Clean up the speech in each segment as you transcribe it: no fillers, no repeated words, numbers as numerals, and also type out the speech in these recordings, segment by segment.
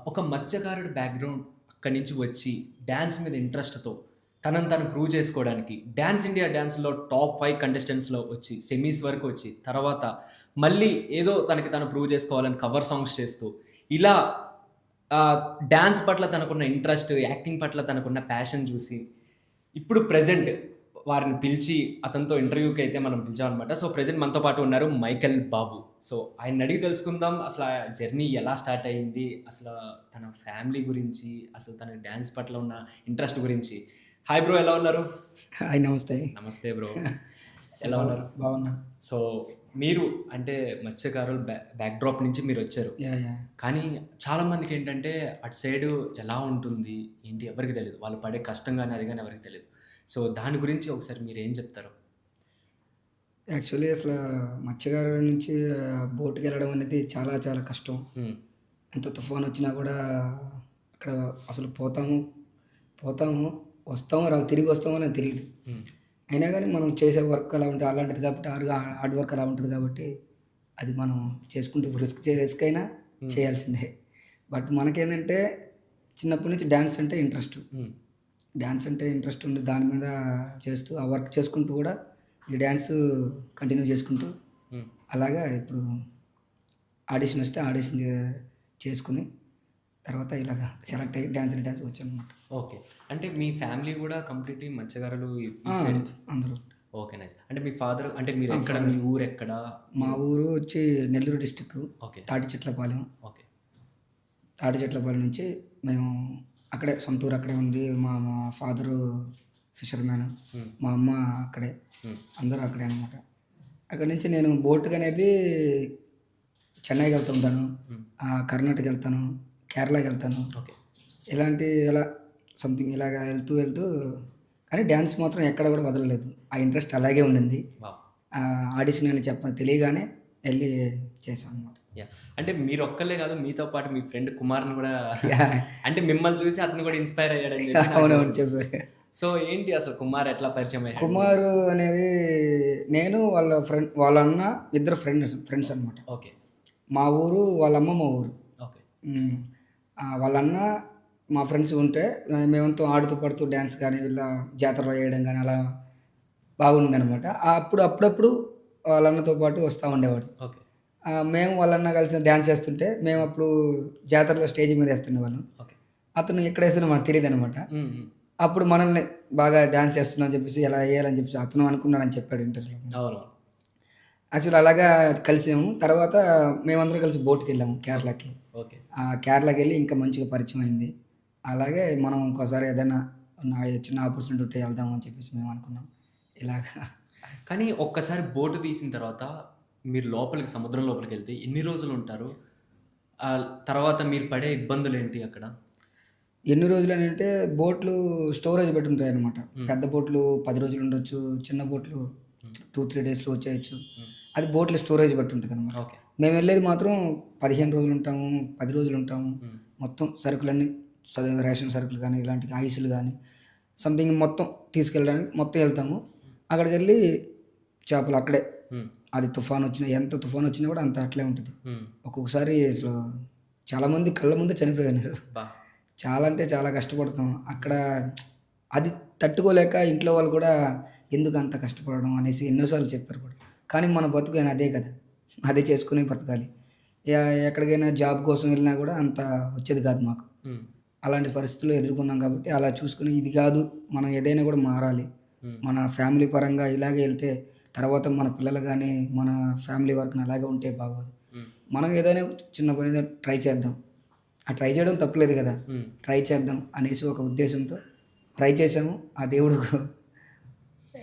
ఒక మత్స్యకారుడి బ్యాక్‌గ్రౌండ్ అక్కడి నుంచి వచ్చి డాన్స్ మీద ఇంట్రెస్ట్‌తో తనను తను ప్రూవ్ చేసుకోవడానికి డాన్స్ ఇండియా డాన్స్‌లో టాప్ 5 కంటెస్టెంట్స్‌లో వచ్చి సెమీస్ వరకు వచ్చి తర్వాత మళ్ళీ ఏదో తనకి తను ప్రూవ్ చేసుకోవాలని కవర్ సాంగ్స్ చేస్తూ ఇలా ఆహ్, డాన్స్ పట్ల తనకున్న ఇంట్రెస్ట్, యాక్టింగ్ పట్ల తనకున్న ప్యాషన్ చూసి ఇప్పుడు ప్రెజెంట్ వారిని పిలిచి అతనితో ఇంటర్వ్యూకైతే మనం పిలిచామనమాట. సో, ప్రెజెంట్ మనతో పాటు ఉన్నారు మైకేల్ బాబు. సో, ఆయన్ని అడిగి తెలుసుకుందాం అసల ఆ జర్నీ ఎలా స్టార్ట్ అయింది? అసల తన ఫ్యామిలీ గురించి, అసలు తన డాన్స్ పట్ల ఉన్న ఇంట్రెస్ట్ గురించి. హాయ్ బ్రో ఎలా ఉన్నారు? హాయ్ నమస్తే. నమస్తే బ్రో. ఎలా ఉన్నారు? బాగున్నా. సో, మీరు అంటే మత్స్యకారుల బ్యాక్‌డ్రాప్ నుంచి మీరొచ్చారు. యాహ్! కానీ చాలామందికేంటంటే అటు సైడు ఎలా ఉంటుంది? ఏంటి? ఎవరికీ తెలీదు. వాళ్ళు పడే కష్టం గాని, అది గాని ఎవరికీ తెలీదు. సో, దాని గురించి ఒకసారి మీరేం చెప్తారు? యాక్చువల్లీ మత్స్యకారుల నుంచి బోట్‌కెళ్ళడం అనేది చాలా చాలా కష్టం. హ్మ్. ఎంత తుఫానొచ్చినా కూడా అక్కడ అసలు పోతాము, పోతాము, వస్తామో తిరిగి వస్తామో అనేది తెలీదు. హ్మ్. అయినా గానీ మనం చేసే వర్క్ అలా ఉంటే అలాంటిది కాబట్టి హార్డ్ వర్క్ అలా ఉంటది కాబట్టి అది మనం చేసుకుంటూ రిస్క్ అయినా హ్మ్. చేయాల్సిందే. బట్ మనకేందంటే చిన్నప్పటి నుంచి డాన్స్ అంటే ఇంట్రెస్ట్. హ్మ్. డాన్స్ అంటే ఇంట్రెస్ట్ ఉండి దాని మీద చేస్తూ, ఆ వర్క్ చేసుకుంటూ కూడా ఈ డాన్సు కంటిన్యూ చేసుకుంటూ, హ్మ్. అలాగా ఇప్పుడు ఆడిషన్ వస్తే ఆడిషన్ చేసుకొని, తర్వాత ఇలాగ సెలెక్ట్ అయ్యి డాన్స్‌కి వచ్చాననమాట. ఓకే. అంటే మీ ఫ్యామిలీ గూడా కంప్లీట్‌లీ మత్స్యకారులు ఆ! ఇటు సైడే. అందరూ. ఓకే. నైస్. అంటే మీ ఫాదర్ అంటే మీరెక్కడ? మీ ఫాదర్. ఊరెక్కడ? మా మీరు ఊరు వచ్చి నెల్లూరు డిస్ట్రిక్కు ఓకే. తాటిచెట్లపాలెం. ఓకే. తాటిచెట్లపాలెం నుంచి మేము అక్కడే సొంత ఊరు అక్కడే ఉంది. మా మా ఫాదరు ఫిషర్‌మ్యాన్. హ్మ్. మా అమ్మ అక్కడే. హ్మ్. అందరూ అక్కడే అనమాట. అక్కడి నుంచి నేను బోట్‌కనేది చెన్నైకెళ్తుంటాను. హ్మ్. కర్ణాటకెళ్తాను, కేరళకెళ్తాను. ఓకే. ఇలా సంథింగ్ ఇలాగ వెళ్తూ కానీ డాన్స్ మాత్రం ఎక్కడ కూడా వదలలేదు. ఆ ఇంట్రెస్ట్ అలాగే ఉండింది. వావ్! ఆడిషన్ అని తెలియగానే ఎళ్లి చేశామనమాట. యాహ్! అంటే మీరొక్కళ్ళే గాదు మీతో పాటు మీ ఫ్రెండ్ కుమార్‌ని గూడా యాహ్! అంటే మిమ్మల్ని చూసి అతను గూడా ఇన్‌స్పైర్ అయ్యాడని జెప్పి నాకు అవునవును. తెలుసు. చెప్పారు. సో, ఏంటి అసలు కుమార్ ఎట్లా పరిచయం అయ్యాడు? కుమారు అనేది నేను వాళ్ళ అన్న ఇద్దరు ఫ్రెండ్స్ అనమాట. ఓకే. మా ఊరు, వాళ్ళ అమ్మమ్మ ఊరు. ఓకే. హ్మ్. వాళ్ళ అన్న మా ఫ్రెండ్స్ ఉంటే మేమంతా ఆడుతూ, పాడుతూ డాన్స్ గానీ, ఇలా జాతరలో ఏయడం గానీ అలా బాగుందనమాట. అప్పుడప్పుడు వాళ్ళ అన్నతో పాటు వస్తా ఉండేవాడు. ఓకే. మేము వాళ్ళ అన్న కలిసి డాన్స్ చేస్తుంటే, మేమప్పుడు జాతరలో స్టేజ్ మీద ఏస్తుండేవాళ్ళం. ఓకే. అతను ఎక్కడేసాడో మాకు తెలీదనమాట. హ్మ్. హ్మ్. అప్పుడు మనల్ని బాగా డాన్స్ చేస్తున్నావు అని చెప్పేసి, ఎలా ఎయ్యాలని చెప్పేసి అతను అనుకున్నాడని చెప్పాడు ఇంటర్వ్యూలో. అవునవును. యాక్చువల్లీ అలాగా కలిసాము. తర్వాత మేమందరం కలిసి బోట్‌కెళ్ళాము ఓకే. కేరళకి. ఓకే. కేరళకెళ్ళి ఇంకా మంచిగా పరిచయం అయింది. అలాగే మనం ఇంకోసారి ఏదైనా చిన్న ఆపర్చునిటీ ఉంటే వెళ్దాం అని చెప్పేసి మేము అనుకున్నాం. ఇలాగా కానీ ఒక్కసారి బోట్ తీసిన తర్వాత మీరు లోపలికి సముద్రం లోపలికెళ్తే ఎన్ని రోజులుంటారు? తర్వాత మీరు పడే ఇబ్బందులేంటి అక్కడ? ఎన్ని రోజులనంటే బోట్‌లు స్టోరేజ్ పెట్టుంటాయన్నమాట. హ్మ్. పెద్ద బోట్‌లు 10 రోజులుండొచ్చు. చిన్న బోట్‌లు హ్మ్. 2, 3 డేస్‌లో వచ్చేయొచ్చు. హ్మ్. అది బోట్‌ల స్టోరేజ్ బట్టి ఉంటదనమాట. ఓకే. మేమెళ్ళేది మాత్రం 15 రోజులుంటాము, 10 రోజులుంటాము. హ్మ్. మొత్తం సరుకులన్నీ రేషన్ సరుకులు గానీ, ఇలాంటి ఐసులు గానీ, సంథింగ్ మొత్తం తీసుకెళ్ళడానికి మొత్తం ఎళ్తాము. అక్కడికెళ్ళి చేపలు అక్కడే. హ్మ్. అది తుఫానొచ్చినా ఎంత తుఫానొచ్చినా గూడా అంత అట్లే ఉంటది. హ్మ్. ఒక్కొక్కసారి అసలు చాలామంది కళ్ళ ముందే చనిపోయారు. అబ్బా! చాలా అంటే చాలా కష్టపడతాం. అక్కడ అది తట్టుకోలేక ఇంట్లో వాళ్ళు కూడా ఎందుకంత కష్టపడడం అనేసి ఎన్నో సార్లు చెప్పారు కూడా. కానీ మన బతుకు అదే కదా! అదే చేసుకొని బ్రతకాలి. ఎక్కడికైనా జాబ్ కోసం వెళ్ళినా కూడా అంత వచ్చేది కాదు మాకు. హ్మ్. అలాంటి పరిస్థితుల్లో ఎదుర్కొన్నాం కాబట్టి అలా చూసుకొని ఇది కాదు మనం ఏదైనా కూడా మారాలి. హ్మ్. మన ఫ్యామిలీ పరంగా ఇలాగే ఎళ్తే తర్వాత మన పిల్లలు గానీ, మన ఫ్యామిలీ వర్క్‌ని అలాగే ఉంటే బాగోదు. హ్మ్. మనం ఏదైనా చిన్న పని ఏదో ట్రై చేద్దాం. ఆ ట్రై చేయడం తప్పులేదు గదా! హ్మ్. ట్రై చేద్దాం అనేసి ఒక ఉద్దేశంతో ట్రై చేసాము. ఆ దేవుడు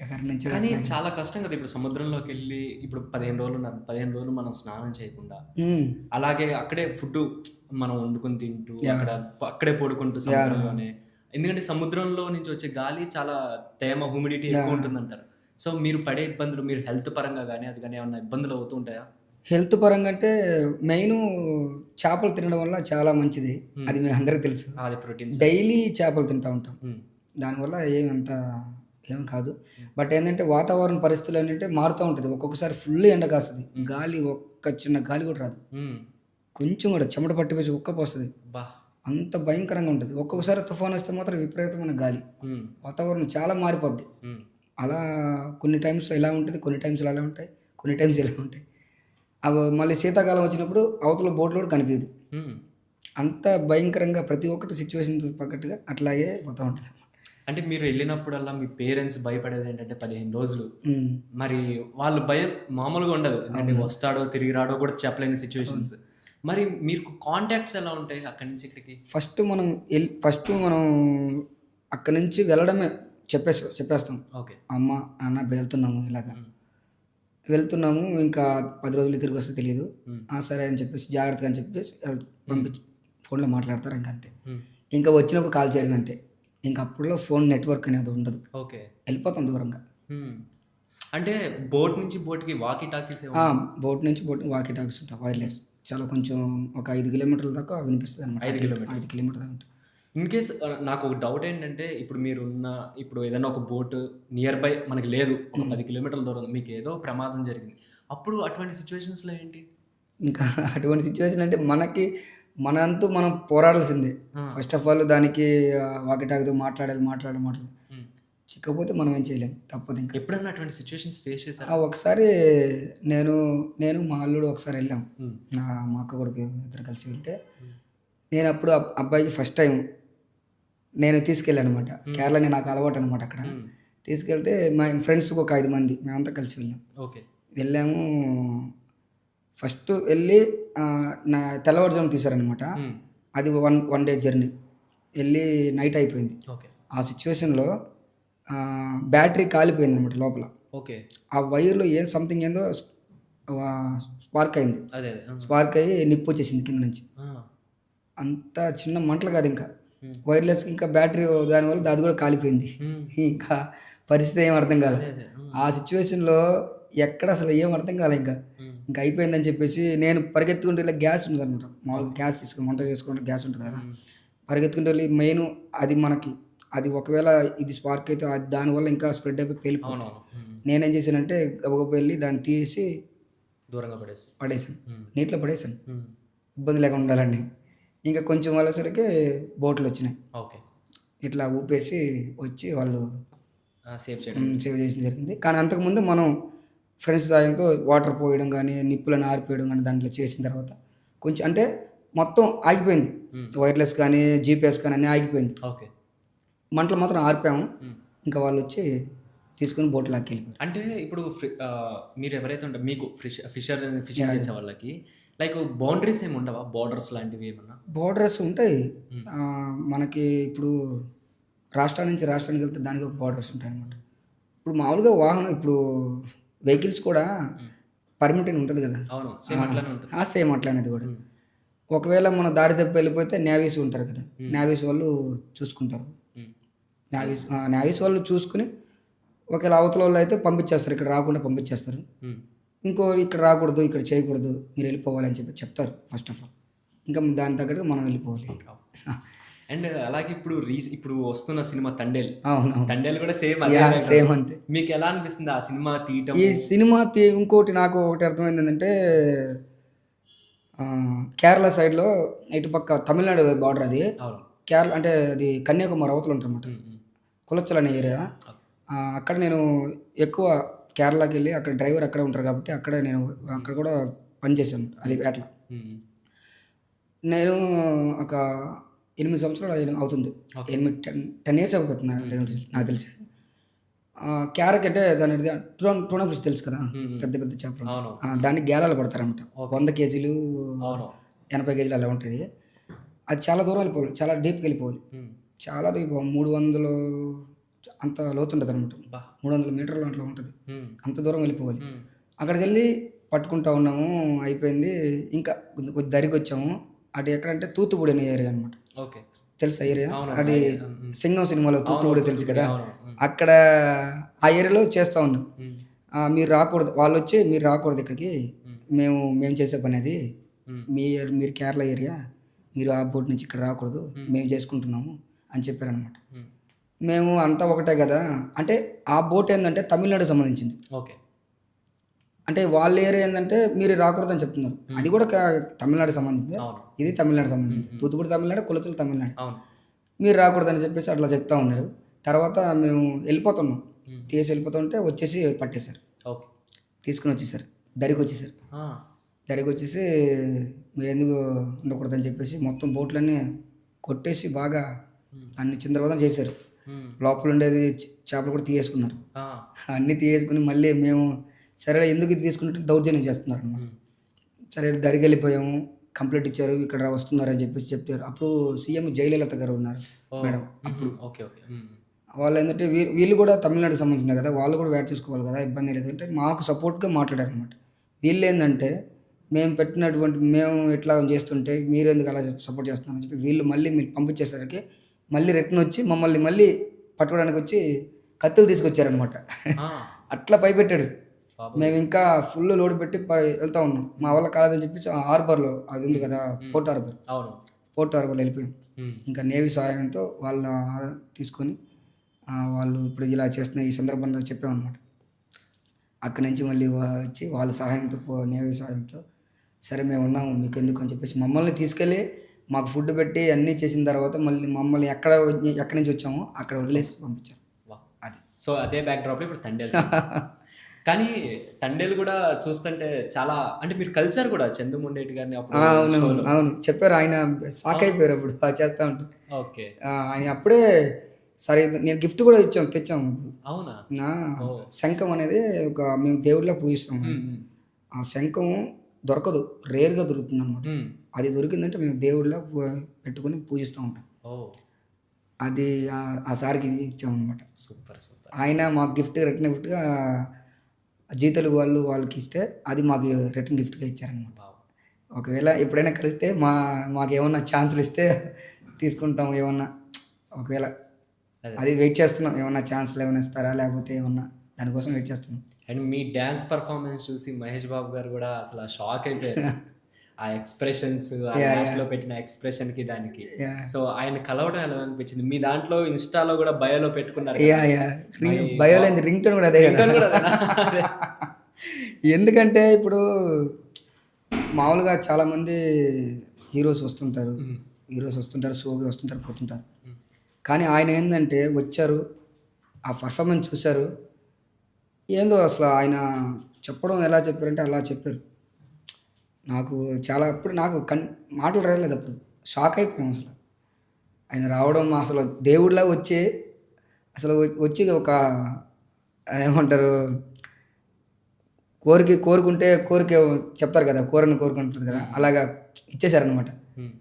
కరుణించాడు కానీ అట్లాగే. చాలా కష్టం కదా! ఇప్పుడు సముద్రంలోకెళ్ళి ఇప్పుడు 15 రోజులున్నారు. 15 రోజులు మనం స్నానం చేయకుండా, హ్మ్. అలాగే అక్కడే ఫుడ్డు మనం వండుకొని తింటూ, యాహ్! అక్కడే పడుకుంటూ యాహ్! సముద్రంలోనే. ఎందుకంటే సముద్రంలో నుంచి వచ్చే గాలి చాలా తేమ, హ్యూమిడిటీ యాహ్! ఎక్కువుంటుందంటారు. సో, మీరు పడే ఇబ్బందులు మీరు హెల్త్ పరంగా గాని, అది గాని ఏమన్నా ఇబ్బందులు అవుతూ ఉంటాయా? హెల్త్ పరంగా అంటే మెయిను చేపలు తినడం వల్ల చాలా మంచిది. హ్మ్. అది మీ అందరికి తెలుసు. అది ప్రోటీన్స్ అది. డైలీ చేపలు తింటా ఉంటాం. హ్మ్. దానివల్ల ఏం కాదు. హ్మ్. బట్ ఏందంటే వాతావరణ పరిస్థితులేంటంటే మారుతా ఉంటది. ఒక్కొక్కసారి ఫుల్ ఎండ కాస్తది. హ్మ్. గాలి ఒక్క చిన్న గాలి కూడా రాదు. హ్మ్. కొంచెం కూడా చెమట పట్టిపోయి ఉక్కపోస్తుంది. బా! అంత భయంకరంగా ఉంటుంది. ఒక్కొక్కసారి తుఫాన్ వస్తే మాత్రం విపరీతమైన గాలి. హ్మ్. వాతావరణం చాలా మారిపోద్ది. హ్మ్. అలా కొన్ని టైమ్స్‌లో ఇలా ఉంటది. కొన్ని టైమ్స్‌లో అలా ఉంటాయి. కొన్ని టైమ్స్ ఇలా ఉంటాయి. మళ్ళీ శీతాకాలం వచ్చినప్పుడు అవతల బోట్‌లు కూడా కనిపియదు. హ్మ్. అంత భయంకరంగా ప్రతి ఒక్కటి సిట్యుయేషన్‌కి తగ్గట్టుగా అట్లాగే పోతా ఉంటదనమాట. అంటే మీరు ఎళ్ళినప్పుడల్లా మీ పేరెంట్స్ భయపడేదేంటంటే 15 రోజులు. హ్మ్. మరి వాళ్ళు భయం మామూలుగా ఉండదు. ఎందుకంటే అవును. వస్తాడో, తిరిగి రాడో కూడా చెప్పలేని సిట్యుయేషన్స్. మరి మీకు కాంటాక్ట్స్ ఎలా ఉంటాయి అక్కడి నుంచి ఇక్కడికి? ఫస్ట్ మనం అక్కడి నుంచి వెళ్ళడమే చెప్పేస్తాం. ఓకే. అమ్మ, నాన్న ఇప్పుడు వెళ్తున్నాము ఇలాగా. హ్మ్. వెళ్తున్నాము ఇంకా 10 రోజులు తిరిగొస్తే తెలీదు. హ్మ్. సరే అని చెప్పేసి జాగ్రత్తగా అని చెప్పేసి పంపించి ఫోన్‌లో మాట్లాడతారు ఇంకంతే. హ్మ్. ఇంకా వచ్చినప్పుడు కాల్ చేయడమే అంతే. ఇంక అప్పట్లో ఫోన్ నెట్వర్క్ అనేది ఉండదు. ఓకే. వెళ్ళిపోతాం దూరంగా. హ్మ్. అంటే బోట్ నుంచి బోట్‌కి వాకీ టాకీస్ ఆ! ఏముండవా? బోట్ నుంచి బోట్ వాకీ టాకీస్ ఉంటాయి వైర్‌లెస్. చాలా కొంచెం ఒక 5 కిలోమీటర్ల దాకా వినిపిస్తదనమాట. 5 అటు ఇటు కిలోమీటర్లు. 5 కిలోమీటర్ల దాకా ఉంటుంది. ఇన్ కేస్ నాకొక డౌట్ ఏంటంటే ఇప్పుడు ఏదైనా ఒక బోట్ నియర్ బై మనకి లేదు. ఒక 10 కిలోమీటర్ల దూరం మీకేదో ప్రమాదం జరిగింది. అప్పుడు అటువంటి సిట్యుయేషన్స్‌లో ఏంటి? ఇంకా అటువంటి సిట్యుయేషన్ అంటే మన అంతు మనం పోరాడాల్సిందే. ఆ! ఫస్ట్ ఆఫ్ ఆల్ దానికి వాకీ టాకీతో మాట్లాడాలి. హ్మ్. చిక్కకపోతే మనం ఏం చేయలేం. తప్పదింక. ఎప్పుడన్నా అటువంటి సిట్యుయేషన్స్ ఫేస్ చేసారా? ఒకసారి నేను నేను మా అల్లుడు ఒకసారి వెళ్ళాం. హ్మ్. మా అక్క కొడుకు ఇద్దరు కలిసి వెళ్తే, హ్మ్. నేనప్పుడు అబ్బాయికి ఫస్ట్ టైమ్ నేను తీసుకెళ్ళాననమాట. హ్మ్. కేరళని నాకు అలవాటనమాట అక్కడ. హ్మ్. తీసుకెళ్తే మా ఫ్రెండ్స్‌కి ఒక 5 మంది మేమంతా కలిసి వెళ్ళాం. ఓకే. వెళ్ళాము. ఫస్ట్ వెళ్ళి తెల్లవారుజామున తీశారనమాట. హ్మ్. అది వన్ డే జర్నీ. వెళ్ళి నైట్ అయిపోయింది. ఓకే. ఆ సిట్యుయేషన్‌లో బ్యాటరీ కాలిపోయిందనమాట లోపల. ఓకే. ఆ వైర్‌లో సంథింగ్ ఏందో స్పార్క్ అయింది. అదే. ఆ! స్పార్క్ అయ్యి నిప్పొచ్చేసింది కింద నుంచి. ఆ! అంత చిన్న మంటలు కాదింకా. హ్మ్. వైర్‌లెస్ ఇంకా బ్యాటరీ దానివల్ల అది కూడా కాలిపోయింది. హ్మ్. ఇంకా పరిస్థితి ఏం అర్థం కాలే. అదే. హ్మ్. ఆ సిట్యుయేషన్‌లో ఎక్కడ అసలు ఏం అర్థం కాలే ఇంకా. హ్మ్. ఇంక అయిపోయిందని చెప్పేసి నేను పరిగెత్తుకుంటూ ఇలా గ్యాస్ ఉంటదనమాట. మామూలుగా గ్యాస్ తీసుకొని వంట చేసుకోవడానికి గ్యాస్ ఉంటది కదా! హ్మ్. పరిగెత్తుకుంటూ వెళ్ళి అది మనకి అది ఒకవేళ ఇది స్పార్క్ అయితే అది దానివల్ల ఇంకా స్ప్రెడ్ అయిపోయి పేలిపోద్ది. అవునవును. హ్మ్. నేనేం చేశానంటే గబగబా వెళ్లి దాన్ని తీసి దూరంగా పడేసి. పడేసాను. హ్మ్. నీటిలో పడేసాను. హ్మ్. ఇబ్బంది లేకుండా ఉండాలని. ఇంకా కొంచెం వెళ్ళేసరికి బోట్‌లొచ్చినాయి. ఓకే. ఇట్లా ఊపేసి వచ్చి వాళ్ళు సేవ్ చేయడానికి. సేవ్ చేయడం జరిగింది. కానీ అంతకుముందు మనం ఫ్రెండ్స్ సాయంతో వాటర్ పోయడం గానీ, నిప్పులను ఆర్పేయడం గానీ దాంట్లో చేసిన తర్వాత కొంచెం అంటే మొత్తం ఆగిపోయింది. హ్మ్. వైర్‌లెస్ కానీ, జీపీఎస్ కానీ అన్నీ ఆగిపోయింది. ఓకే. మంటలు మాత్రం ఆర్పాము. హ్మ్. ఇంకా వాళ్ళొచ్చి తీసుకొని బోట్ లాక్కెళ్ళిపోయారు. అంటే ఇప్పుడు మీరెవరైతే మీకు ఫిషింగ్ యాహ్! చేసే వాళ్ళకి లైక్ బౌండరీస్ ఏమి ఉండవా? బోర్డర్స్ లాంటివి ఏమన్నా? బోర్డర్స్ ఉంటాయి. హ్మ్. మనకి ఇప్పుడు రాష్ట్రం నుంచి రాష్ట్రానికి వెళ్తే దానికి ఒక బోర్డర్స్ ఉంటాయన్నమాట. ఇప్పుడు మామూలుగా వాహనం వెహికల్స్ కూడా హ్మ్. పర్మిట్ అని ఉంటది కదా! అవును. సేమ్ అట్లానే ఉంటది. సేమ్ అట్లానే అది కూడా. హ్మ్. ఒకవేళ మనం దారి తప్పి వెళ్ళిపోతే నేవీస్ ఉంటారు కదా! హ్మ్. నేవీస్ వాళ్ళు చూసుకుంటారు. హ్మ్. నేవీస్ వాళ్ళు చూసుకొని ఒకవేళ అవతలోళ్ళైతే పంపించేస్తారు. ఇక్కడ రాకుండా పంపించేస్తారు. హ్మ్. ఇక్కడ రాకూడదు, ఇక్కడ చేయకూడదు, మీరు వెళ్ళిపోవాలి అని చెప్పి చెప్తారు ఫస్ట్ ఆఫ్ ఆల్. ఇంకా దానికి తగ్గట్టుగా మనం వెళ్ళిపోవాలి. అండ్ అలాగే ఇప్పుడు వస్తున్న సినిమా 'తండేల్'. అవునవును. 'తండేల్' కూడా సేమ్ అదే యాహ్! బ్యాక్‌గ్రౌండ్. సేమ్ అంతే. మీకెలా అనిపిస్తుంది ఆ సినిమా ఈ తీయటము? సినిమా ఇంకోటి నాకు ఒకటి అర్థమైంది ఏంటంటే కేరళ సైడ్‌లో ఇటుపక్క తమిళనాడు బార్డర్ అది. అవును. కేరళ అంటే అది కన్యాకుమారి అవతల ఉంటదన్నమాట. హ్మ్. హ్మ్. కులచ్చల్ అనే ఏరియా. ఓకే. అక్కడ నేను ఎక్కువ కేరళకెళ్ళి అక్కడ డ్రైవర్ అక్కడే ఉంటారు కాబట్టి నేను అక్కడ కూడా పనిచేశాను. అది వేటలో. హ్మ్. నేను ఒక 8 సంవత్సరాలు అవుతుంది. ఓకే. 10 ఇయర్స్ అయిపోతుంది నాకు తెలిసి. క్యారక్ అంటే దాని టూనా ఫిష్ తెలుసు కదా! హ్మ్. పెద్ద పెద్ద చేపలు. అవును. దానికి గేలాలు పడతారన్నమాట. ఓకే. 100 కేజీలు, అవును. 80 కేజీలు అలా ఉంటది. అది చాలా దూరం వెళ్ళిపోవాలి. చాలా డీప్‌కెళ్ళిపోవాలి. హ్మ్. చాలా డీప్ 300 అంత లోతుంటదనమాట. అబ్బా! 300 మీటర్లు అట్లా ఉంటది. హ్మ్. అంత దూరం వెళ్ళిపోవాలి. హ్మ్. అక్కడికెళ్ళి పట్టుకుంటా ఉన్నాము. అయిపోయింది. ఇంకా కొద్ది దరికొచ్చాము. అటు ఎక్కడంటే తూత్తుకుడి అనే ఏరియా అనమాట. ఓకే. తెలుసా ఏరియా? అవునవును. అది ఐడియా. హ్మ్. హ్మ్. 'సింగం' సినిమాలో అవును. తూత్తుకుడి తెలుసు తూత్తుకుడి. కదా! అవును. హ్మ్. అక్కడ ఆ ఏరియాలో చేస్తా ఉన్నాం. హ్మ్. మీరు రాకూడదు. వాళ్ళొచ్చి మీరు రాకూడదు ఇక్కడికి. హ్మ్. మేము చేసే పని అది. హ్మ్. మీరు కేరళ ఏరియా. మీరు ఆ బోట్ నుంచి ఇక్కడ రాకూడదు. హ్మ్. మేము చేసుకుంటున్నాము అని చెప్పారనమాట. హ్మ్. మేము అంతా ఒకటే గదా! అంటే ఆ బోట్ ఏందంటే తమిళనాడుకి సంబంధించింది. ఓకే. అంటే వాళ్ళ ఏరియా ఏంటంటే మీరు రాకూడదని చెప్తున్నారు. అది కూడా తమిళనాడు సంబంధించింది. అవును. ఇది తమిళనాడు సంబంధించింది. తూత్తుకుడి తమిళనాడు, కులతలు తమిళనాడు. అవును. మీరు రాకూడదని చెప్పేసి అట్లా చెప్తా ఉన్నారు. తర్వాత మేము వెళ్ళిపోతున్నాం. హ్మ్. వెళ్ళిపోతుంటే వచ్చేసి పట్టేశారు. ఓకే. తీసుకుని వచ్చేసారు. దరికి వచ్చేసారు. ఆ! దరికి వచ్చేసి మీరు ఎందుకు ఉండకూడదని చెప్పేసి మొత్తం బోట్లన్నీ కొట్టేసి బాగా అన్ని చిందరవందర చేశారు. హ్మ్. లోపల ఉండేది చేపలు కూడా తీసేసుకున్నారు. ఆ! అన్నీ తీసేసుకుని మళ్ళీ మేము సరే ఎందుకు ఇది తీసుకుంటే దౌర్జన్యం చేస్తున్నారు అన్నమాట. హ్మ్. సరే దరికి వెళ్ళిపోయాము. కంప్లైంట్ ఇచ్చారు. ఇక్కడ వస్తున్నారని చెప్పేసి చెప్తారు. అప్పుడు సీఎం జయలలిత గారు ఉన్నారు మేడం. అప్పుడు ఓకే. ఓకే. హ్మ్. వాళ్ళు ఏంటంటే వీళ్ళు కూడా తమిళనాడుకి సంబంధించిన కదా, వాళ్ళు కూడా వ్యాట్ చేసుకోవాలి కదా, ఇబ్బంది లేదు అంటే మాకు సపోర్ట్గా మాట్లాడారు అనమాట. వీళ్ళు ఏంటంటే మేము ఇట్లా చేస్తుంటే మీరు ఎందుకు అలా సపోర్ట్ చేస్తున్నారని చెప్పి వీళ్ళు మళ్ళీ మీరు పంపించేసరికి మళ్ళీ రిటర్న్ వచ్చి మమ్మల్ని మళ్ళీ పట్టుకోవడానికి వచ్చి కత్తులు తీసుకొచ్చారనమాట. ఆ! అట్లా భయపెట్టాడు. పాపం. మేము ఇంకా ఫుల్ లోడ్ పెట్టి వెళ్తా ఉన్నాం. మా వల్ల కాదని చెప్పి హార్బర్లో అది ఉంది కదా, పోర్ట్ హార్బర్, అవును. పోర్ట్ హార్బర్లో వెళ్ళిపోయాం. హ్మ్. ఇంకా ఇంకా నేవీ సహాయంతో వాళ్ళ తీసుకొని వాళ్ళు ఇప్పుడు ఇలా చేస్తున్న ఈ సందర్భంలో చెప్పామన్నమాట. అక్కడి నుంచి మళ్ళీ వచ్చి వాళ్ళ సహాయంతో నేవీ సహాయంతో సరే మేము ఉన్నాము మీకు ఎందుకు అని చెప్పేసి మమ్మల్ని తీసుకెళ్ళి మాకు ఫుడ్ పెట్టి అన్నీ చేసిన తర్వాత మమ్మల్ని ఎక్కడి నుంచి వచ్చామో అక్కడ వదిలేసి పంపించారు. వావ్! అది. సో అదే బ్యాక్‌డ్రాప్‌లో ఇప్పుడు తండేల్ సినిమా. కానీ తండేల్ కూడా చూస్తుంటే చాలా అంటే మీరు కలిసారు కూడా చందు మొండేటి గారిని అప్పుడు అవునవును, షోలో. అవును చెప్పారు. ఆయన షాక్ అయిపోయారు అప్పుడు చేస్తూ ఉంటారు. ఓకే. ఆయన అప్పుడే సరే నేను గిఫ్ట్ కూడా తెచ్చాము ఇప్పుడు. అవునా? ఓహ్! శంఖం అనేది మేము దేవుడిలా పూజిస్తాము. హ్మ్. హ్మ్. ఆ శంఖం దొరకదు, రేర్గా దొరుకుతుంది అనమాట. హ్మ్. అది దొరికిందంటే మేము దేవుడిలా పెట్టుకొని పూజిస్తూ ఉంటాం. ఓహ్! అది ఆ సార్కి ఇచ్చామన్నమాట. సూపర్. సూపర్. ఆయన మాకు రిటర్న్ గిఫ్ట్గా జీ తెలుగు వాళ్ళకి ఇస్తే అది మాకు రిటర్న్ గిఫ్ట్గా ఇచ్చారనమాట. వావ్! ఒకవేళ ఎప్పుడైనా కలిస్తే మాకు ఏమన్నా ఛాన్సులు ఇస్తే తీసుకుంటాం. ఏమన్నా ఒకవేళ అదే. అది వెయిట్ చేస్తున్నాం. ఏమన్నా ఛాన్సులు ఏమైనా ఇస్తారా లేకపోతే ఏమన్నా దానికోసం వెయిట్ చేస్తున్నాం. అండ్ మీ డాన్స్ పర్ఫార్మెన్స్ చూసి మహేష్ బాబు గారు కూడా అసలు షాక్ అయిపోయారు. ఆ ఎక్స్‌ప్రెషన్స్, ఆ లాస్ట్‌లో పెట్టిన ఎక్స్‌ప్రెషన్‌కి దానికి. యాహ్! సో ఆయన కలవడం ఎలా అనిపించింది? మీ దాంట్లో ఇన్‌స్టాలో కూడా బయోలో పెట్టుకున్నారు కదా! యాహ్! మై బయోలో బాబ్ రింగ్ టోన్ కూడా అదే రింగ్ టోన్ కదా. కూడా అదేనా? అదే. ఎందుకంటే ఇప్పుడు మామూలుగా చాలామంది హీరోస్ వస్తుంటారు. హ్మ్. షోకి వస్తుంటారు, పోతుంటారు. హ్మ్. కానీ ఆయన ఏందంటే వచ్చారు, ఆ పర్ఫార్మెన్స్ చూశారు. ఏందో అసలు ఆయన చెప్పడం ఎలా చెప్పారంటే అలా చెప్పారు. నాకు చాలా అప్పుడు నాకు మాటలు రాలేదు అప్పుడు. షాక్ అయిపోయాం అసలు. ఆయన రావడం అసలు దేవుడిలా అసలు వచ్చి ఒక ఏమంటారు, కోరిక చెప్తారు కదా, కోరుకుంటుంది కదా, అలాగా ఇచ్చేసారనమాట. హ్మ్.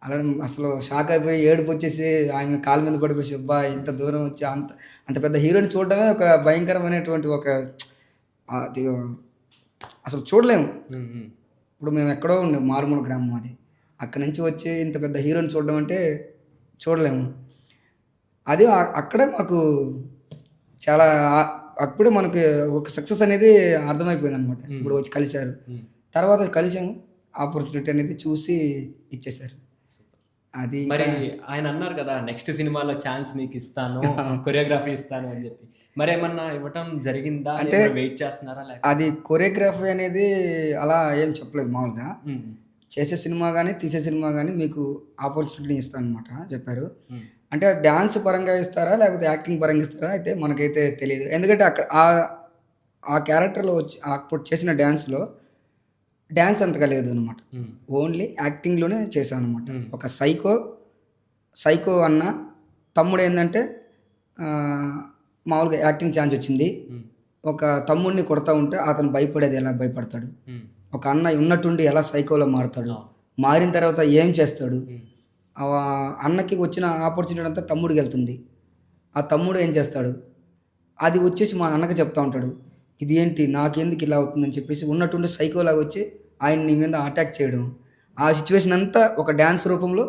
అలా అసలు షాక్ అయిపోయి ఏడుపు వచ్చేసి ఆయన కాళ్ళ మీద పడిపోయి అబ్బా ఇంత దూరం వచ్చి అంత పెద్ద హీరోని చూడడమే ఒక భయంకరమైనటువంటి అది అసలు చూడలేము. హ్మ్. హ్మ్. ఇప్పుడు మేము ఎక్కడో ఉండే మారుమూల గ్రామం అది. అక్కడి నుంచి వచ్చి ఇంత పెద్ద హీరోని చూడడం అంటే చూడలేము. అది అక్కడే మాకు చాలా అప్పుడే మనకి ఒక సక్సెస్ అనేది అర్థమైపోయింది అనమాట. ఇప్పుడు వచ్చి కలిశారు. హ్మ్. తర్వాత కలిసాము. ఆపర్చునిటీ అనేది చూసి ఇచ్చేశారు. సూపర్. అది మరి ఇంకా ఆయన అన్నారు కదా! నెక్స్ట్ సినిమాలో ఛాన్స్ నీకు ఇస్తాను, కొరియోగ్రఫీ ఇస్తాను అని చెప్పి. మరేమన్నా ఇవ్వటం జరిగిందా? అంటే ఏమైనా వెయిట్ చేస్తున్నారా? లేకపోతే అది కొరియోగ్రఫీ అనేది అలా ఏం చెప్పలేదు మామూలుగా. హ్మ్. చేసే సినిమా గానీ, తీసే సినిమా గానీ మీకు ఆపర్చునిటీ ఇస్తాననమాట చెప్పారు. హ్మ్. అంటే డాన్స్ పరంగా ఇస్తారా? లేకపోతే యాక్టింగ్ పరంగా ఇస్తారా? అయితే మనకైతే తెలీదు. ఎందుకంటే అక్కడ ఆ క్యారెక్టర్‌లో అప్పుడు చేసిన డాన్స్ అంతగా లేదు అనమాట. హ్మ్. ఓన్లీ యాక్టింగ్‌లోనే చేశాననమాట. హ్మ్. ఒక సైకో అన్న తమ్ముడేందంటే మామూలుగా యాక్టింగ్ ఛాన్స్ వచ్చింది. హ్మ్. ఒక తమ్ముడిని కొడతా ఉంటే అతను భయపడేది ఎలా భయపడతాడు? హ్మ్. ఒక అన్న ఉన్నట్టుండి ఎలా సైకోలో మారుతాడు? అవును. మారిన తర్వాత ఏం చేస్తాడు? హ్మ్. అన్నకి వచ్చిన ఆపర్చునిటీ అంతా తమ్ముడికెళ్తుంది. ఆ తమ్ముడు ఏం చేస్తాడు? అది వచ్చేసి మా అన్నకి చెప్తా ఉంటాడు. ఇది ఏంటి? నాకెందుకు ఇలా అవుతుందని చెప్పేసి ఉన్నట్టుండి సైకోలాగా వచ్చి ఆయన నీ మీద అటాక్ చేయడం. ఆ సిట్యుయేషన్ అంతా ఒక డాన్స్ రూపంలో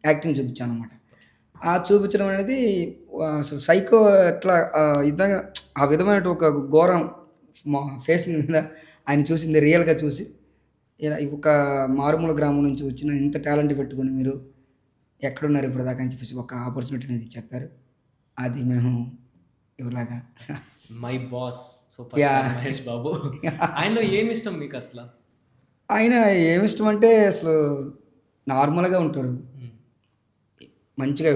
యాక్టింగ్ చూపించాననమాట. ఆ చూపించడం అనేది అసలు సైకో ఎట్లా ఇదంగా ఆ విధమైన ఒక ఘోరం మా ఫేస్ మీద ఆయన చూసింది రియల్‌గా చూసి ఇలా ఒక మారుమూల గ్రామం నుంచి వచ్చిన ఇంత టాలెంట్ పెట్టుకొని మీరు ఎక్కడున్నారు ఇప్పటిదాకా అని చెప్పేసి ఒక ఆపర్చునిటీ అనేది చెప్పారు. అది మేము ఇలాగా. My boss super yeah! Star Mahesh Babu. ఆయనలో ఏమి ఇష్టం మీకు అసలు? ఆయన ఏమిష్టం అంటే అసలు నార్మల్‌గా ఉంటారు. హ్మ్. మంచిగా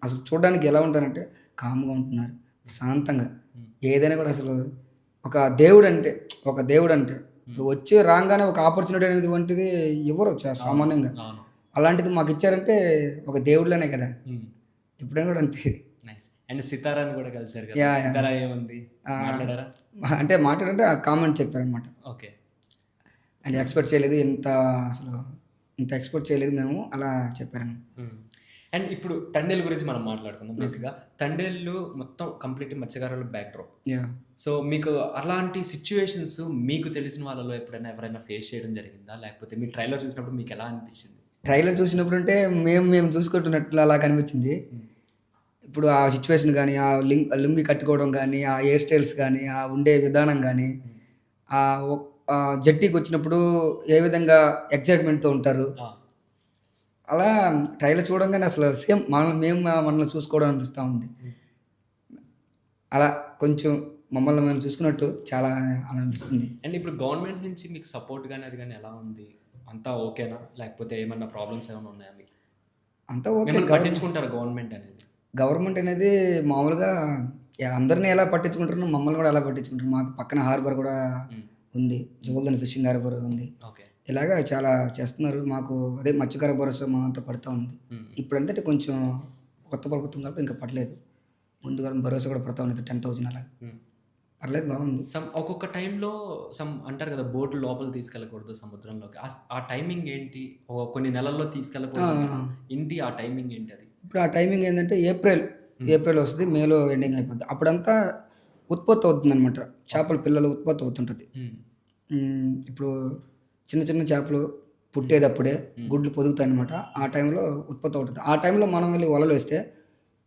అసలు చూడడానికి ఎలా ఉంటారంటే కామ్‌గా ఉంటున్నారు. ప్రశాంతంగా. హ్మ్. ఏదైనా కూడా అసలు ఒక దేవుడంటే ఒక దేవుడంటే హ్మ్. ఇప్పుడు వచ్చి రాంగానే ఒక ఆపర్చునిటీ అనేది వంటిది ఇవ్వరు అవును. సామాన్యంగా. అవును. అలాంటిది మాకిచ్చారంటే ఒక దేవుడిలానే కదా! హ్మ్. ఎప్పుడైనా కూడా అంతే. నైస్. అండ్ సితారాని కూడా కలిసారు కదా! యాహ్! యాహ్! సితారా ఏముంది? ఆ! మాట్లాడారా? అంటే మాట్లాడంటే ఆ కామెంట్ చెప్పారనమాట. ఓకే. ఆయన ఎక్స్‌పెక్ట్ చేయలేదు. అసలు ఇంత ఎక్స్‌పెక్ట్ చేయలేదు మేము అలా చెప్పారనమాట. హ్మ్. అండ్ ఇప్పుడు 'తండేల్' గురించి మనం మాట్లాడుకుందాం ఓకే. బేసిక్‌గా. 'తండేలు' మొత్తం కంప్లీట్ మత్స్యకారుల బ్యాక్‌డ్రాప్. యాహ్! సో, మీకు అలాంటి సిట్యుయేషన్స్ మీకు తెలిసిన వాళ్ళలో ఎప్పుడైనా ఎవరైనా ఫేస్ చేయడం జరిగిందా? లేకపోతే మీ ట్రైలర్ చూసినప్పుడు మీకెలా అనిపించింది? ట్రైలర్ చూసినప్పుడంటే మేము చూసుకుంటున్నట్లు అలా కనిపించింది. హ్మ్. ఇప్పుడు ఆ సిట్యుయేషన్ గానీ, లుంగీ కట్టుకోవడం గానీ, ఆ హెయిర్ స్టైల్స్ గానీ, ఆ ఉండే విధానం గానీ, హ్మ్. ఆహ్, ఒ జట్టీకొచ్చినప్పుడు ఏ విధంగా ఎక్సైట్‌మెంట్‌తో ఉంటారు. ఆ! అలా ట్రైలర్ చూడంగానే అసలు సేమ్ మనల్ని చూసుకోవడం అనిపిస్తా ఉంది. హ్మ్. అలా కొంచెం మమ్మల్ని మేము చూసుకున్నట్టు చాలా అలా అనిపిస్తుంది. అండ్ ఇప్పుడు గవర్నమెంట్ నుంచి మీకు సపోర్ట్ గాని, అది గాని ఎలా ఉంది? అంతా ఓకేనా? లేకపోతే ఏమన్నా ప్రాబ్లమ్స్ ఏమైనా ఉన్నాయా మీకు? అంతా ఓకే. మిమ్మల్ని పట్టించుకుంటారా గవర్నమెంట్ అనేది? గవర్నమెంట్ అనేది మామూలుగా అందరిని ఎలా పట్టించుకుంటారో మమ్మల్ని కూడా అలా పట్టించుకుంటారు. మాకు పక్కన హార్బర్ కూడా హ్మ్. ఉంది. జోల్దన్ ఫిషింగ్ హార్బర్ ఉంది. ఓకే. ఇలాగ చాలా చేస్తున్నారు. మాకు అదే మత్స్యకార భరోసా మనంతా పడతా ఉంది. హ్మ్. ఇప్పుడంతటే కొంచెం కొత్త ప్రభుత్వం కాబట్టి ఇంకా పడలేదు. ముందుగా భరోసా కూడా పడతా ఉంది 10,000 అలాగా. హ్మ్. పర్లేదు బాగుంది. ఒక్కొక్క టైంలో అంటారు కదా! బోట్‌లు లోపలికి తీసుకెళ్ళకూడదు సముద్రంలోకి. ఆ టైమింగ్ ఏంటి? కొన్ని నెలల్లో ఆ! తీసుకెళ్ళకూడదంటారు. ఏంటి ఆ టైమింగ్ ఏంటి అది? ఇప్పుడు ఆ టైమింగ్ ఏందంటే హ్మ్. ఏప్రిల్ వస్తది. మేలో ఎండింగ్ అయిపోద్ది. అప్పుడంతా ఉత్పత్తి అవుతుందనమాట. ఓకే. చేపల పిల్లలు ఉత్పత్తి అవుతుంటది. హ్మ్. ఇప్పుడు చిన్న చిన్న చేపలు హ్మ్. పుట్టేదప్పుడే హ్మ్. గుడ్లు పొదుగుతాయనమాట. ఆ టైంలో ఉత్పత్తి అవుతది. ఆ టైంలో మనం వెళ్లి వలలేస్తే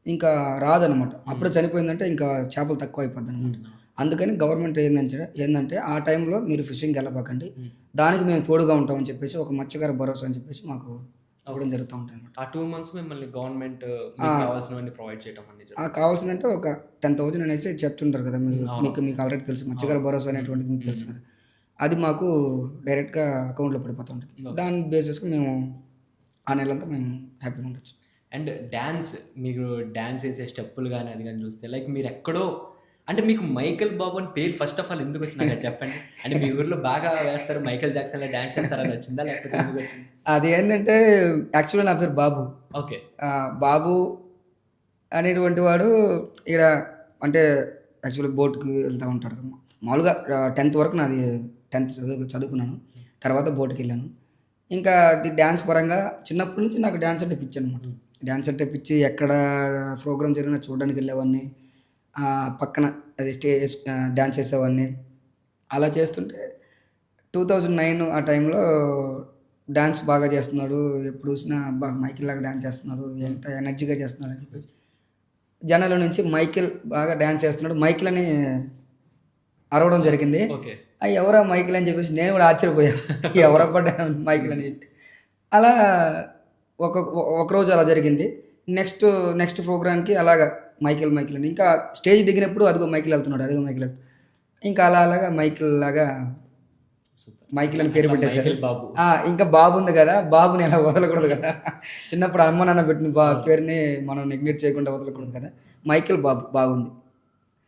ఇంకా రాదనమాట. హ్మ్. అప్పుడే చనిపోయిందంటే ఇంకా చేపలు తక్కువైపోద్దనమాట. హ్మ్. అందుకని గవర్నమెంట్ ఏందంటే ఆ టైంలో మీరు ఫిషింగ్‌కెళ్ళబాకండి. హ్మ్. దానికి మేము తోడుగా ఉంటామని చెప్పేసి ఒక మత్స్యకార భరోసా అని చెప్పేసి మాకు ఇవ్వడం ఓకే. జరుగుతా ఉంటదనమాట. ఆ 2 మంత్స్ మిమ్మల్ని గవర్నమెంట్ ఆ! మీకు కావాల్సినవన్నీ ప్రొవైడ్ చేయటం అన్నీ జరుగుతుంది. కావాల్సిందంటే ఒక 10,000 అనేసి చెప్తుంటారు కదా! హ్మ్. మీకు అవునవును. మీకు ఆల్రెడీ తెలుసు. మత్స్యకార అవును. భరోసా హ్మ్. అనేటువంటిది మీకు తెలుసు హ్మ్. కదా! అది మాకు డైరెక్ట్‌గా అకౌంట్‌లో పడిపోతూ ఉంటది. ఓకే. దాన్ని బేస్ చేసుకొని మేము ఆ నెలంతా మేము హ్యాపీగా ఉండొచ్చు. అండ్ మీరు డాన్స్ ఏసే స్టెప్పులు గాని, అది గాని చూస్తే లైక్ మీరెక్కడో అంటే మీకు 'మైకేల్ బాబు' అని పేరు ఫస్ట్ ఆఫ్ ఆల్ ఎందుకొచ్చింది నాకది చెప్పండి? అంటే మీ ఊర్లో బాగా వేస్తారు 'మైకేల్ జాక్సన్‌లా' డాన్స్ చేస్తారని వచ్చిందా? లేకపోతే ఎందుకొచ్చింది? అది ఏంటంటే యాక్చువల్‌గా నా పేరు బాబు. ఓకే. బాబు అనేటువంటి వాడు ఈడ అంటే యాక్చువల్‌గా బోట్‌కి వెళ్తా ఉంటాడు. మామూలుగా 10థ్ వరకు నాది 10థ్ చదువుకున్నాను. హ్మ్. తర్వాత బోట్‌కెళ్ళాను. ఇంకా అది డాన్స్ పరంగా చిన్నప్పటి నుంచి నాకు డాన్స్ అంటే పిచ్చనమాట. హ్మ్. డాన్స్ అంటే పిచ్చి. ఎక్కడ ప్రోగ్రామ్ జరిగినా చూడడానికెళ్ళేవాడిని. పక్కన అది డాన్స్ చేసేవాడిని. అలా చేస్తుంటే 2009 ఆ టైంలో డాన్స్ బాగా చేస్తున్నాడు. ఎప్పుడు చూసినా అబ్బా! మైకేల్‌లాగా డాన్స్ చేస్తున్నాడు. హ్మ్. ఎంత ఎనర్జీగా చేస్తున్నాడు అని చెప్పేసి జనాల నుంచి మైకేల్ బాగా డాన్స్ చేస్తున్నాడు. మైకేల్ అని అరవడం ఓకే. జరిగింది. ఓకే. ఎవరా మైకేల్ అని చెప్పేసి నేను కూడా ఆశ్చర్యపోయా. ఓకే. ఎవరబ్బా మైకేల్ హ్మ్. అని. అలా ఒకరోజు అలా జరిగింది. నెక్స్ట్ నెక్స్ట్ ప్రోగ్రామ్‌కి అలాగా మైకేల్ అని ఇంకా స్టేజ్ దిగినప్పుడు అదిగో మైకేల్ ఎళ్తున్నాడు. అదిగో మైకేల్ ఇంకా అలాగా మైకేల్ లాగా సూపర్. మైకేల్ అట్లా అని పేరు అట్లా పెట్టేశారు. 'మైకేల్ బాబు.' ఇంకా బాబుంది గదా! బాబుని అలా వదలకూడదు గదా! చిన్నప్పుడు అమ్మ, నాన్న పెట్టిన అవును. పేరుని మనం నెగ్లెక్ట్ చేయకుండా వదలకూడదు కదా! మైకేల్ బాబు బాగుంది.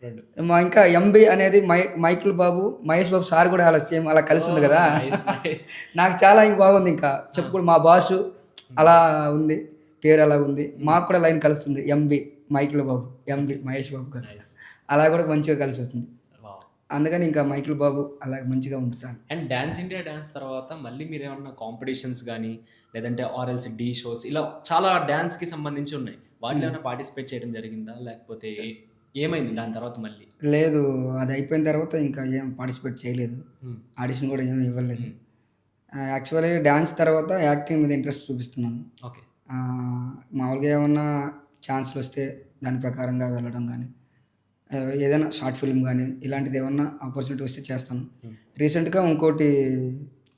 2. ఇంకా ఎంబీ అనేది మైకేల్ బాబు, మహేష్ బాబు సార్ గూడా అలా సేమ్ అలా కలిసుంది ఓహ్! గదా! నైస్. నైస్. నాకు చాలా బాగుంది ఇంకా. ఆ! చెప్పుకోవడం మా బాసు హ్మ్. అలా ఉంది. పేరు అలా ఉంది. హ్మ్. మాకు కూడా లైన్ కలుస్తుంది. ఎంబీ మైకేల్ బాబు, ఎంబీ ఓకే. మహేష్ బాబు గారు. నైస్. అలా గూడా మంచిగా కలిసొస్తుంది. వావ్! అందుకని ఇంకా మైకేల్ బాబు అలా మంచిగా ఉంది చాలు. అండ్ 'డాన్స్ ఇండియా డాన్స్' తర్వాత మళ్ళీ మీరేమన్నా కాంపిటీషన్స్ గాని, లేదంటే ఆర్ ఎల్స్ ఢీ షోస్ ఇలా చాలా డాన్స్‌కి సంబంధించి ఉన్నాయి. వాటిలో హ్మ్. ఏమైనా పార్టిసిపేట్ చేయడం జరిగిందా? లేకపోతే ఏమైంది దాని తర్వాత మళ్ళీ? లేదు. అది అయిపోయిన తర్వాత ఇంకా ఏం పార్టిసిపేట్ చేయలేదు. హ్మ్. ఆడిషన్ గూడా ఏమి ఇవ్వలేదు. హ్మ్. యాక్చువల్లీ డాన్స్ తర్వాత యాక్టింగ్ మీద ఇంట్రెస్ట్ చూపిస్తున్నాను. ఓకే. ఆహ్, మామూలుగా ఏమన్నా ఛాన్స్‌లొస్తే దాని ప్రకారంగా వెళ్ళడం గానీ, ఏదైనా షార్ట్ ఫిల్మ్ గానీ, ఇలాంటిదేమన్నా ఆపర్చునిటీ వస్తే చేస్తాను. హ్మ్. రీసెంట్‌గా ఇంకోటి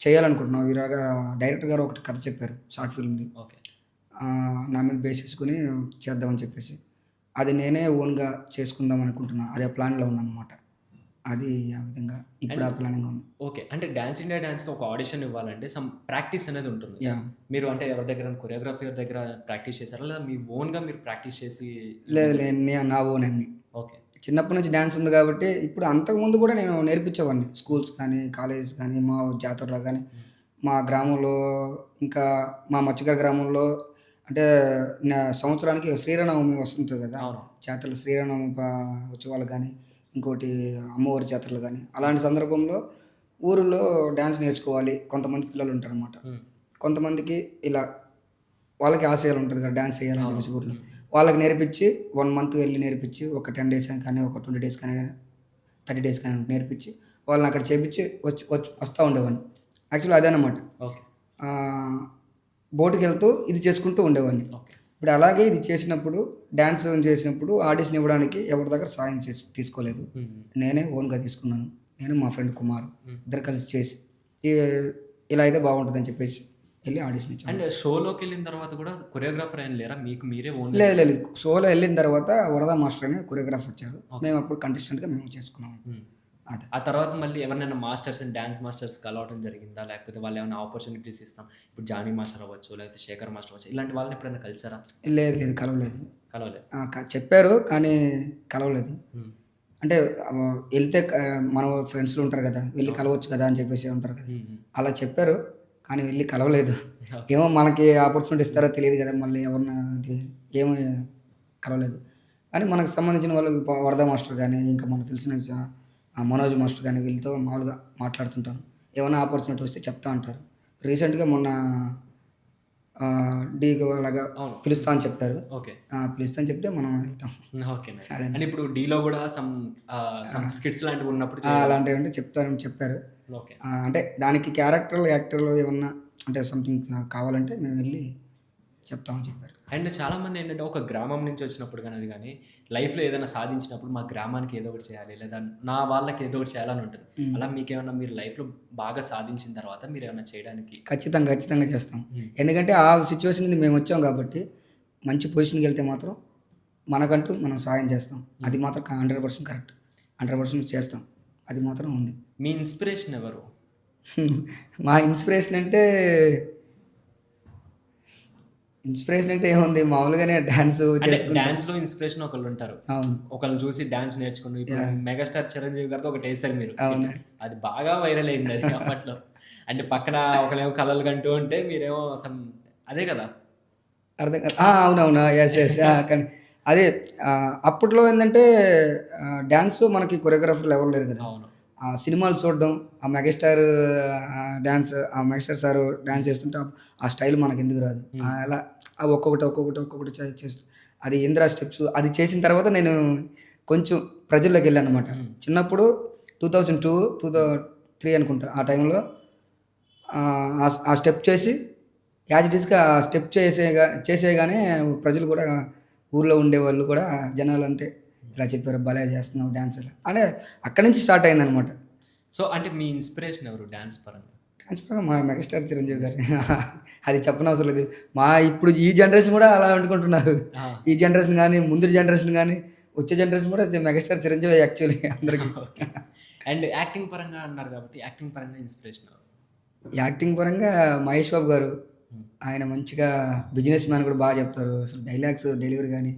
చేయాలనుకుంటున్నాం. ఇలాగా డైరెక్టర్ గారు ఒకటి కథ చెప్పారు షార్ట్ ఫిల్మ్‌ది. ఓకే. నా మీద బేస్ చేసుకొని చేద్దామని చెప్పేసి. అది నేనే ఓన్‌గా చేసుకుందాం అనుకుంటున్నా. అదే ప్లాన్‌లో ఉన్నాననమాట. అది ఆ విధంగా ఇప్పుడు అండ్ ఆ ప్లానింగ్ ఉంది. ఓకే. అంటే డాన్స్ ఇండియా డాన్స్‌కి ఒక ఆడిషన్ ఇవ్వాలంటే సమ్ ప్రాక్టీస్ అనేది ఉంటుంది. యాహ్! మీరు అంటే ఎవరి దగ్గర కొరియోగ్రాఫర్ దగ్గర ప్రాక్టీస్ చేసారా? లేదా మీ ఓన్‌గా మీరు ప్రాక్టీస్ చేసి లేదు ఇంప్లిమెంట్ లేదు. నా ఓన్ అన్నీ. ఓకే. చిన్నప్పటి నుంచి డాన్స్ ఉంది కాబట్టి ఇప్పుడు అంతకుముందు కూడా నేను నేర్పించేవాడిని. స్కూల్స్ కానీ, కాలేజెస్ కానీ, మా జాతరలో గానీ, హ్మ్. మా గ్రామంలో ఇంకా మా మత్స్యకార గ్రామంలో అంటే సంవత్సరానికి శ్రీరామనవమి వస్తుంటది కదా! అవును. జాతరలు శ్రీరామనవమి ఉత్సవాలు గానీ, ఇంకోటి అమ్మవారి జాతరలు గానీ, అలాంటి సందర్భంలో ఊరిలో డాన్స్ నేర్చుకోవాలి. కొంతమంది పిల్లలు ఉంటారనమాట. హ్మ్. కొంతమందికి ఇలా వాళ్ళకి ఆశయాలు ఉంటది కదా! డాన్స్ చేయాలని అవును. చెప్పేసి ఊర్లో. హ్మ్. వాళ్ళకి నేర్పించి 1 మంత్ వెళ్లి నేర్పించి ఒక 10 డేస్ అని కానీ, ఒక 20 డేస్ కానీ, 30 డేస్ కానీ నేర్పించి వాళ్ళని అక్కడ చేపించి వస్తా ఉండేవాడిని. యాక్చువల్లీ అదేనమాట. ఓకే. ఆహ్, బోట్‌కెళ్తూ ఇది చేసుకుంటూ ఉండేవాడిని. ఓకే. ఇప్పుడు అలాగే ఇది చేసినప్పుడు డాన్స్ చేసినప్పుడు ఆడిషన్ ఇవ్వడానికి ఎవరి దగ్గర సాయం తీసుకోలేదు. హ్మ్. హ్మ్. నేనే ఓన్‌గా తీసుకున్నాను. నేను మా ఫ్రెండ్ కుమార్ హ్మ్. ఇద్దరు కలిసి చేసి ఈ ఇలా అయితే బాగుంటదని చెప్పేసి ఎళ్లి ఆడిషన్ ఇచ్చాము. అండ్ షోలోకెళ్ళిన తర్వాత కూడా కొరియోగ్రాఫర్ ఏం లేరా? మీకు మీరే ఓన్‌గా లేదు చేసారా? లేదు. షోలో ఎళ్ళిన తర్వాత వరద మాస్టర్ అని కొరియోగ్రాఫర్ వచ్చారు. ఓకే. మేము అప్పుడు కంటెస్టెంట్‌గా మేము చేసుకున్నాము. హ్మ్. అదే. ఆ తర్వాత మళ్ళీ ఎవరినైనా మాస్టర్స్ డాన్స్ మాస్టర్స్ కలవడం జరిగిందా? లేకపోతే వాళ్ళేమన్నా ఆపర్చునిటీస్ ఇస్తాం. ఇప్పుడు జానీ మాస్టర్ అవ్వచ్చు, లేకపోతే శేఖర్ మాస్టర్ అవ్వచ్చు. ఇలాంటి వాళ్ళని ఎప్పుడైనా కలిసారా? లేదు లేదు. కలవలేదు. కలవలేదు. చెప్పారు కానీ కలవలేదు. హ్మ్. అంటే ఎళ్తే మన ఫ్రెండ్స్‌లు ఉంటారు కదా! వెళ్లి అవును. కలవచ్చు కదా! అని చెప్పేసి ఉంటారు కదా! హ్మ్. హ్మ్. అలా చెప్పారు. కానీ వెళ్లి కలవలేదు. ఓకే. ఏమో మనకి ఆపర్చునిటీ ఇస్తారో తెలీదు కదా! మళ్ళీ ఎవరిని అది ఏమి కలవలేదు. కానీ మనకు సంబంధించిన వాళ్ళు వరద మాస్టర్ గాని, ఇంకా మనకు తెలిసిన మనోజ్ మాస్టర్ గాని వీళ్ళతో మామూలుగా మాట్లాడుతుంటాను. ఏమన్నా ఆపర్చునిటీ వస్తే చెప్తా ఉంటారు. రీసెంట్‌గా మొన్న డీగో అలాగా అవును. పిలుస్తా అని చెప్పారు. ఓకే. పిలుస్తా అని చెప్తే మనం వెళ్తాం. ఓకే. నైస్. అదే. అండ్ ఇప్పుడు 'డీలో' గూడా సమ్ స్కిట్స్ లాంటివి ఉన్నప్పుడు చేయడం. అలాంటివంటే చెప్తారని చెప్పారు. ఓకే. అంటే దానికి క్యారెక్టర్‌లు, యాక్టర్‌లు ఏమన్నా అంటే సంథింగ్ కావాలంటే మేము వెళ్లి చెప్తామని చెప్పారు. అండ్ చాలామంది ఏంటంటే ఒక గ్రామం నుంచి వచ్చినప్పుడు గాని అది గాని లైఫ్‌లో ఏదైనా సాధించినప్పుడు మా గ్రామానికి ఏదో ఒకటి చేయాలి. లేదా నా వాళ్ళకి ఏదో ఒకటి చేయాలని ఉంటుంది. హ్మ్. అలా మీకేమన్నా మీరు లైఫ్‌లో బాగా సాధించిన తర్వాత మీరేమన్నా చేయడానికి ఖచ్చితంగా, ఖచ్చితంగా చేస్తాం. హ్మ్. ఎందుకంటే ఆ సిట్యుయేషన్ నుంచి మేమొచ్చాం కాబట్టి మంచి పొజిషన్‌కెళ్తే మాత్రం మనకంటూ మనం సాయం చేస్తాం. హ్మ్. అది మాత్రం 100% కరెక్ట్. 100% చేస్తాం. అది మాత్రం ఉంది. మీ ఇన్‌స్పిరేషన్ ఎవరు? మా ఇన్స్పిరేషన్ అంటే ఏముంది మామూలుగానే డాన్సు అంటే చేసుకుంటా. డాన్స్‌లో ఇన్‌స్పిరేషన్ ఒకళ్ళుంటారు. అవును. ఒకళ్ళని చూసి డాన్స్ నేర్చుకుని ఇప్పుడు యాహ్! మెగాస్టార్ చిరంజీవి గారితో ఒకటేసారు మీరు స్కిట్. అవును. అది బాగా వైరల్ అయిందది అప్పట్లో. అంటే పక్కన ఒకళ్ళేమో కలలు కంటూ ఉంటే మీరేమో అదే కదా! అర్థం కాదు. అవునవును. యెస్. యెస్. కానీ అదే అప్పట్లో ఏందంటే డాన్స్ మనకి కొరియోగ్రాఫర్‌లు ఎవరు లేరు కదా! అవును. సినిమాలు చూడడం, ఆ మెగాస్టార్ ఆ మెగాస్టార్ సారు డాన్స్ చేస్తుంటే ఆ స్టైల్ మనకెందుకు రాదు? హ్మ్. అలా ఒక్కొక్కటి చేస్తూ అది 'ఇంద్ర' స్టెప్స్ అది చేసిన తర్వాత నేను కొంచెం ప్రజల్లోకెళ్ళాననమాట. హ్మ్. చిన్నప్పుడు 2002, 2003 అనుకుంటా. ఆ టైంలో ఆ స్టెప్ చేసి యాజ్ ఇట్ ఈస్‌గా ఆ స్టెప్ చేసేయగానే ప్రజలు కూడా ఊర్లో ఉండేవాళ్ళు కూడా జనాలంతే ఇలా చెప్పారు. భలే చేస్తున్నావు డాన్స్ ఇలా. అంటే అక్కడి నుంచి స్టార్ట్ అయిందనమాట. సో, అంటే మీ ఇన్‌స్పిరేషన్ ఎవరు డాన్స్ పరంగా? డాన్స్ పరంగా మా మెగాస్టార్ చిరంజీవి గారు. అది చెప్పనవసరం లేదు. ఇప్పుడు ఈ జనరేషన్ కూడా అలా అనుకుంటున్నారు. ఆ! ఈ జనరేషన్ గాని, ముందు జనరేషన్ గాని, వచ్చే జనరేషన్ కూడా మెగాస్టార్ చిరంజీవే యాక్చువల్లీ అందరికి. ఓకే. అండ్ యాక్టింగ్ పరంగా అన్నారు కాబట్టి యాక్టింగ్ పరంగా ఇన్‌స్పిరేషన్ ఎవరు? యాక్టింగ్ పరంగా మహేష్ బాబు గారు. హ్మ్. ఆయన మంచిగా బిజినెస్ మ్యాన్ కూడా బాగా చెప్తారు. అసలు డైలాగ్స్ డెలివరీ గాని,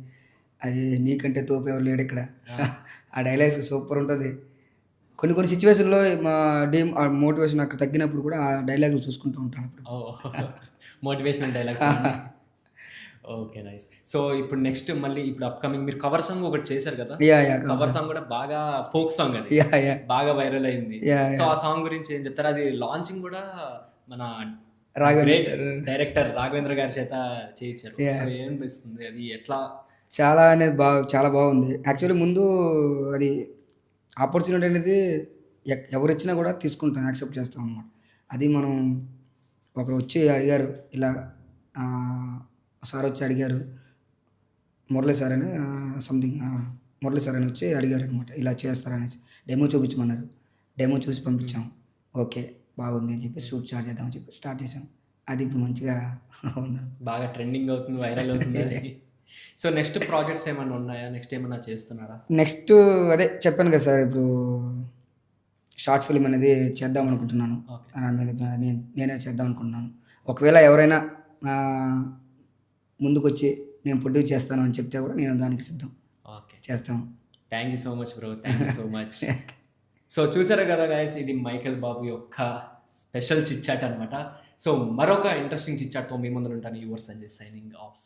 అది నీకంటే తోపెవరు లేడిక్కడ. ఆ! ఆ డైలాగ్స్ సూపర్ ఉంటది. కొన్ని కొన్ని సిట్యుయేషన్‌లో మోటివేషన్ అక్కడ తగ్గినప్పుడు కూడా ఆ డైలాగులు చూసుకుంటూ ఉంటాను అప్పుడు. ఓహ్! మోటివేషనల్ డైలాగ్స్ అవన్నీ. ఓకే. నైస్. సో, ఇప్పుడు నెక్స్ట్ మళ్ళీ ఇప్పుడు అప్‌కమింగ్ మీరు కవర్ సాంగ్ ఒకటి చేశారు కదా! యాహ్! కవర్ కవర్ సాంగ్ కూడా బాగా ఫోక్ సాంగ్ అది. యాహ్! బాగా వైరల్ అయింది. So, yeah! ఆ సాంగ్ గురించి ఏం చెప్తారు? అది లాంచింగ్ కూడా మన Raghavendra great sir. Director Raghavendra గారి చేత చేయించారు. So, yeah! ఏమనిపిస్తుంది? అది ఎట్లా చాలా బాగుంది. యాక్చువల్లీ ముందు అది ఆపర్చునిటీ అనేది ఎవరిచ్చినా కూడా తీసుకుంటాం. యాక్సెప్ట్ చేస్తాం అన్నమాట. అది మనం ఒకరు వచ్చి అడిగారు. ఇలా సార్ వచ్చి అడిగారు. మురళి సార్ అని సంథింగ్ మురళి సార్ అని వచ్చి అడిగారనమాట. ఇలా చేస్తారనేసి. డెమో చూపించమన్నారు. డెమో చూసి హ్మ్. పంపించాం. ఓకే. బాగుంది అని చెప్పి షూట్ స్టార్ట్ చేద్దాం అని చెప్పి స్టార్ట్ చేసాం. అది ఇప్పుడు మంచిగా ఉంది. బాగా ట్రెండింగ్ అవుతుంది. వైరల్ అవుతుంది అది. సో నెక్స్ట్ ప్రాజెక్ట్స్ ఏమైనా ఉన్నాయా? నెక్స్ట్ ఏమన్నా చేస్తున్నారా? నెక్స్ట్ అదే చెప్పాను కదా సార్, ఇప్పుడు షార్ట్ ఫిల్మ్ అనేది చేద్దాం అనుకుంటున్నాను. ఓకే. నేనే చేద్దాం అనుకుంటున్నాను. ఒకవేళ ఎవరైనా ముందుకొచ్చి నేను ప్రొడ్యూస్ చేస్తాను అని చెప్తే కూడా నేను దానికి సిద్ధం. ఓకే. చేస్తాం. Thank you so much bro. Thank you so much. So చూసారు కదా గైస్, ఇది మైకేల్ బాబు యొక్క స్పెషల్ చిట్ చాట్ అనమాట. సో మరొక ఇంట్రెస్టింగ్ చిట్ చాట్తో మీ ముందు ఉంటాను. Your Sanjay signing off.